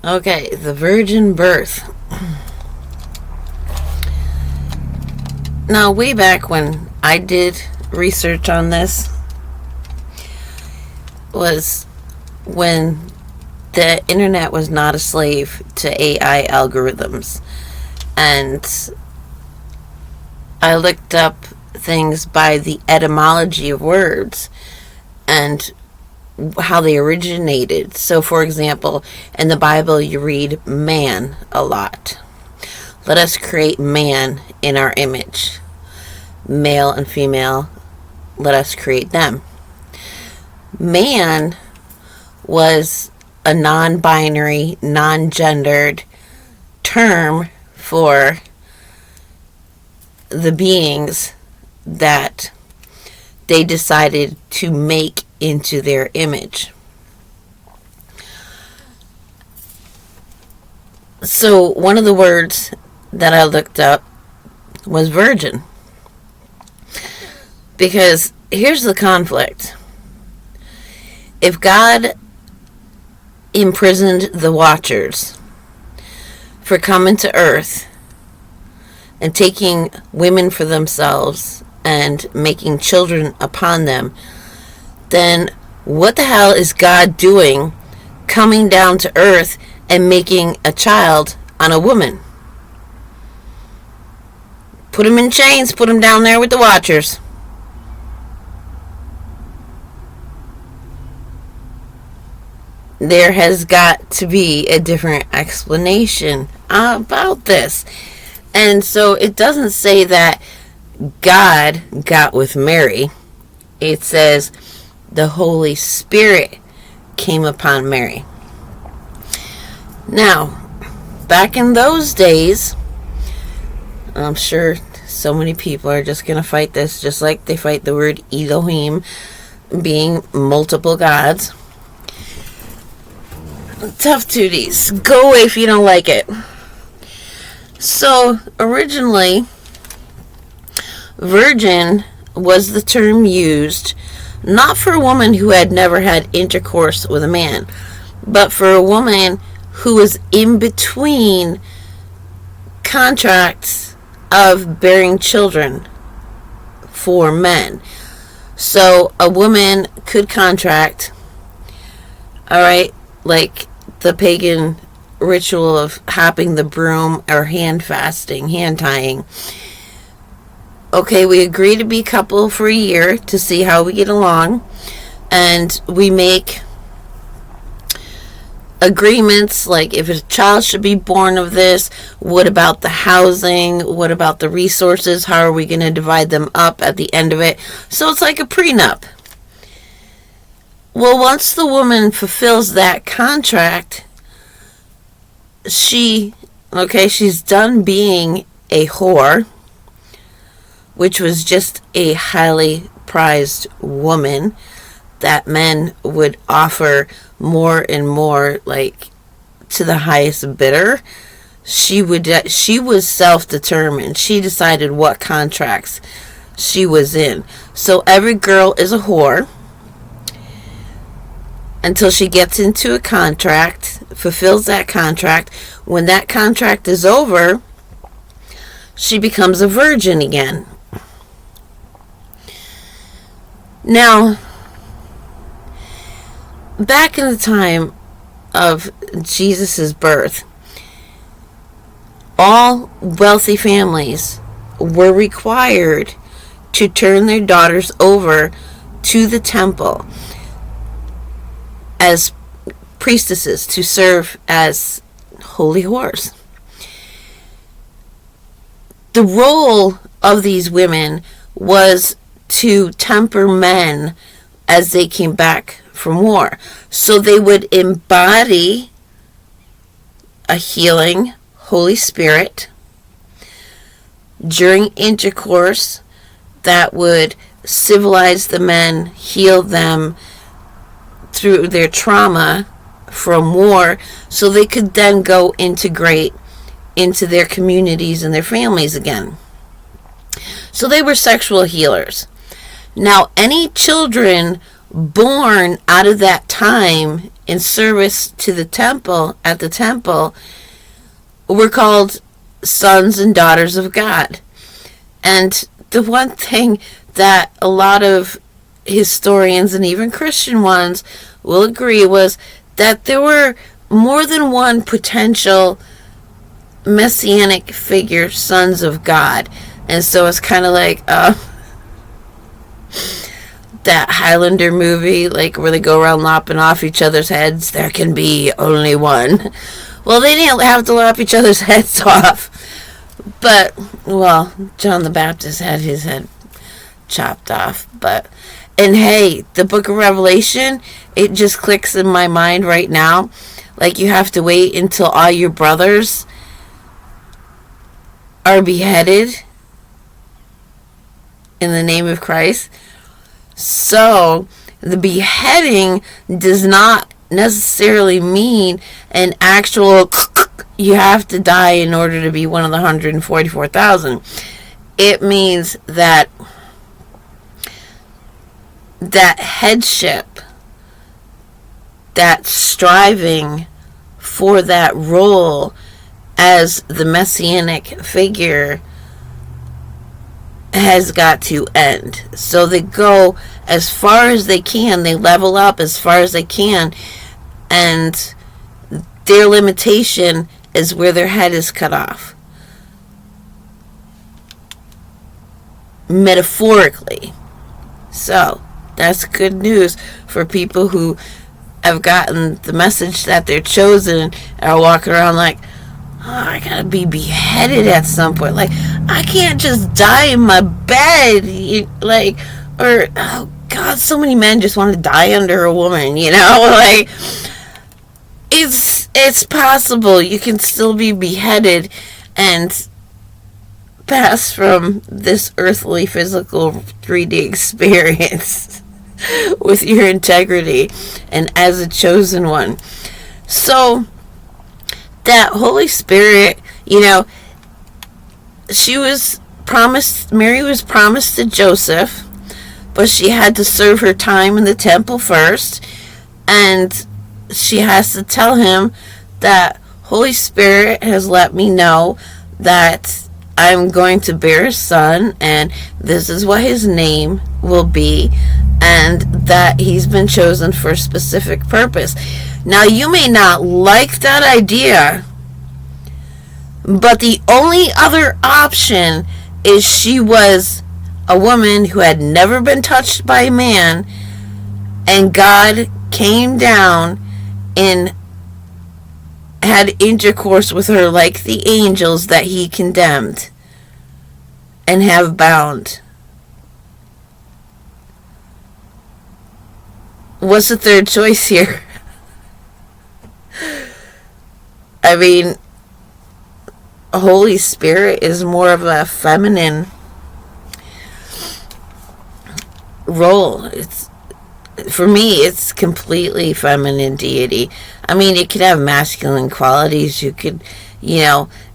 Okay, the virgin birth. Now, way back when I did research on this, was when the internet was not a slave to AI algorithms. And I looked up things by the etymology of words and how they originated. So, for example, in the Bible, you read man a lot. Let us create man in our image. Male and female, let us create them. Man was a non-binary, non-gendered term for the beings that they decided to make into their image. So one of the words that I looked up was virgin. Because here's the conflict. If God imprisoned the Watchers for coming to earth and taking women for themselves and making children upon them, then what the hell is God doing coming down to earth and making a child on a woman? Put him in chains, put him down there with the Watchers. There has got to be a different explanation about this. And so it doesn't say that God got with Mary. It says the Holy Spirit came upon Mary. Now, back in those days, I'm sure so many people are just going to fight this, just like they fight the word Elohim, being multiple gods. Tough tooties. Go away if you don't like it. So, originally, virgin was the term used not for a woman who had never had intercourse with a man, but for a woman who was in between contracts of bearing children for men. So, a woman could contract, alright, like the pagan ritual of hopping the broom or hand fasting, hand tying. Okay, we agree to be couple for a year to see how we get along, and we make agreements like if a child should be born of this, what about the housing, what about the resources, how are we going to divide them up at the end of it. So it's like a prenup. Well, once the woman fulfills that contract, she's done being a whore, which was just a highly prized woman that men would offer more and more, like, to the highest bidder. She was self-determined. She decided what contracts she was in. So every girl is a whore until she gets into a contract, fulfills that contract. When that contract is over, she becomes a virgin again. Now, back in the time of Jesus' birth, all wealthy families were required to turn their daughters over to the temple as priestesses to serve as holy whores. The role of these women was to temper men as they came back from war. So they would embody a healing Holy Spirit during intercourse that would civilize the men, heal them through their trauma from war, so they could then go integrate into their communities and their families again. So they were sexual healers. Now, any children born out of that time in service to the temple, at the temple, were called sons and daughters of God. And the one thing that a lot of historians and even Christian ones will agree was that there were more than one potential messianic figure, sons of God. And so it's kind of like that Highlander movie, like where they go around lopping off each other's heads. There can be only one. Well, they didn't have to lop each other's heads off. But, well, John the Baptist had his head chopped off. And hey, the book of Revelation, it just clicks in my mind right now. Like, you have to wait until all your brothers are beheaded in the name of Christ. So, the beheading does not necessarily mean an actual you have to die in order to be one of the 144,000. It means that headship, that striving for that role as the messianic figure has got to end. So they go as far as they can, they level up as far as they can, and their limitation is where their head is cut off. Metaphorically. So, that's good news for people who have gotten the message that they're chosen and are walking around like, oh, I gotta be beheaded at some point. Like, I can't just die in my bed. Or, oh God, so many men just want to die under a woman, Like, it's possible. You can still be beheaded and pass from this earthly, physical 3D experience with your integrity and as a chosen one. So, that Holy Spirit, Mary was promised to Joseph, but she had to serve her time in the temple first, and she has to tell him that Holy Spirit has let me know that I'm going to bear a son, and this is what his name will be, and that he's been chosen for a specific purpose. Now, you may not like that idea, but the only other option is she was a woman who had never been touched by a man, and God came down and had intercourse with her like the angels that he condemned and have bound. What's the third choice here? I mean, Holy Spirit is more of a feminine role. For me, it's completely feminine deity. I mean, it could have masculine qualities. You could,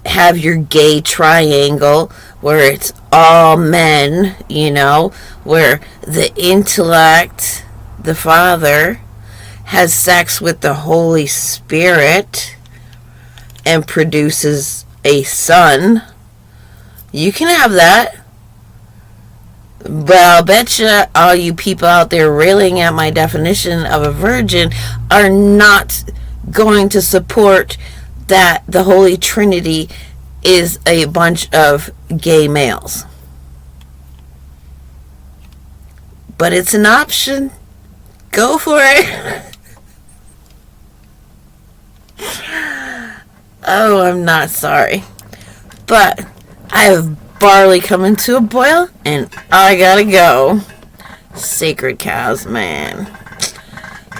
have your gay triangle where it's all men, where the intellect, the Father, has sex with the Holy Spirit and produces a son. You can have that. But I'll bet you all you people out there railing at my definition of a virgin are not going to support that the Holy Trinity is a bunch of gay males. But it's an option. Go for it. Oh, I'm not sorry. But I have barley coming to a boil, and I gotta go. Sacred cows, man.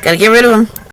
Gotta get rid of them.